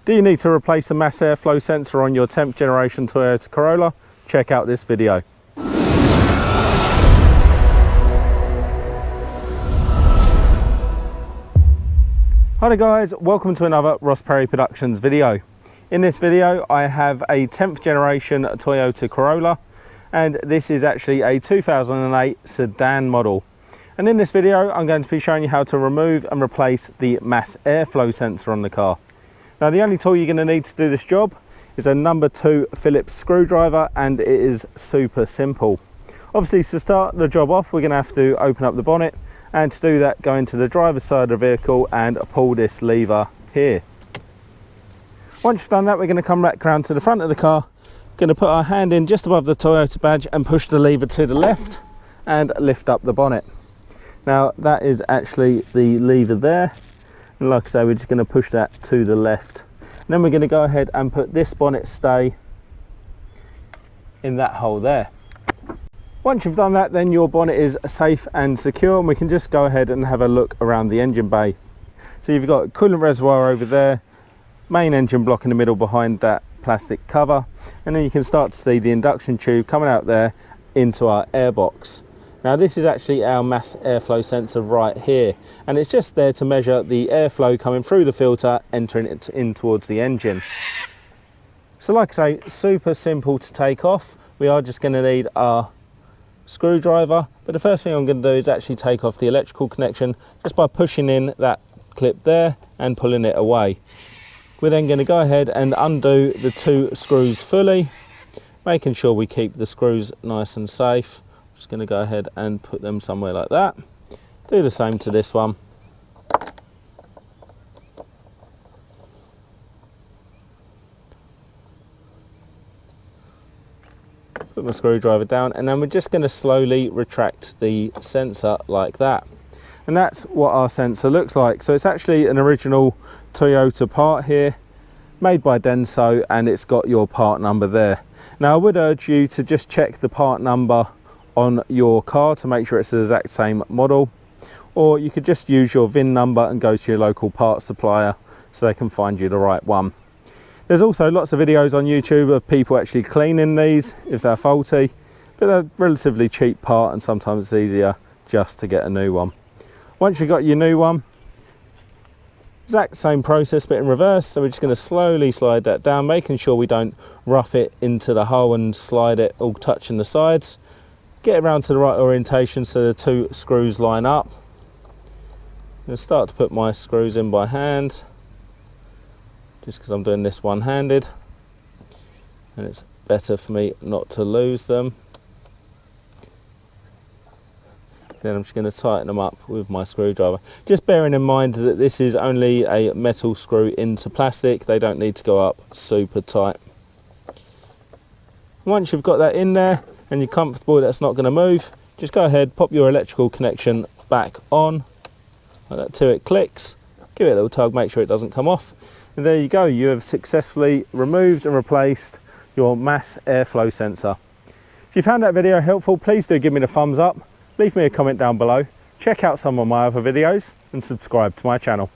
Do you need to replace the mass airflow sensor on your 10th generation Toyota Corolla? Check out this video. Hi there guys, welcome to another Ross Perry Productions video. In this video I have a 10th generation Toyota Corolla, and this is actually a 2008 sedan model. And in this video I'm going to be showing you how to remove and replace the mass airflow sensor on the car. Now the only tool you're going to need to do this job is a number 2 Phillips screwdriver, and it is super simple. Obviously, to start the job off, we're going to have to open up the bonnet, and to do that, go into the driver's side of the vehicle and pull this lever here. Once you've done that, we're going to come back around to the front of the car, going to put our hand in just above the Toyota badge and push the lever to the left and lift up the bonnet. Now that is actually the lever there. And like I say, we're just going to push that to the left. And then we're going to go ahead and put this bonnet stay in that hole there. Once you've done that, then your bonnet is safe and secure, and we can just go ahead and have a look around the engine bay. So you've got coolant reservoir over there, main engine block in the middle behind that plastic cover, and then you can start to see the induction tube coming out there into our airbox. Now this is actually our mass airflow sensor right here, and it's just there to measure the airflow coming through the filter, entering it in towards the engine. So like I say, super simple to take off. We are just going to need our screwdriver, but the first thing I'm going to do is actually take off the electrical connection just by pushing in that clip there and pulling it away. We're then going to go ahead and undo the 2 screws fully, making sure we keep the screws nice and safe. Just going to go ahead and put them somewhere like that. Do the same to this one. Put my screwdriver down, and then we're just going to slowly retract the sensor like that. And that's what our sensor looks like. So it's actually an original Toyota part here, made by Denso, and it's got your part number there. Now I would urge you to just check the part number on your car to make sure it's the exact same model, or you could just use your VIN number and go to your local parts supplier so they can find you the right one. There's also lots of videos on YouTube of people actually cleaning these if they're faulty, but they're relatively cheap part, and sometimes it's easier just to get a new one. Once you've got your new one, exact same process but in reverse. So we're just going to slowly slide that down, making sure we don't rough it into the hole and slide it all touching the sides. Get it around to the right orientation so the 2 screws line up. I'm going to start to put my screws in by hand, just because I'm doing this one-handed, and it's better for me not to lose them. Then I'm just going to tighten them up with my screwdriver. Just bearing in mind that this is only a metal screw into plastic, they don't need to go up super tight. Once you've got that in there and you're comfortable that's not going to move, just go ahead, pop your electrical connection back on like that till it clicks. Give it a little tug, make sure it doesn't come off, and there you go. You have successfully removed and replaced your mass airflow sensor. If you found that video helpful, please do give me the thumbs up, leave me a comment down below, check out some of my other videos and subscribe to my channel.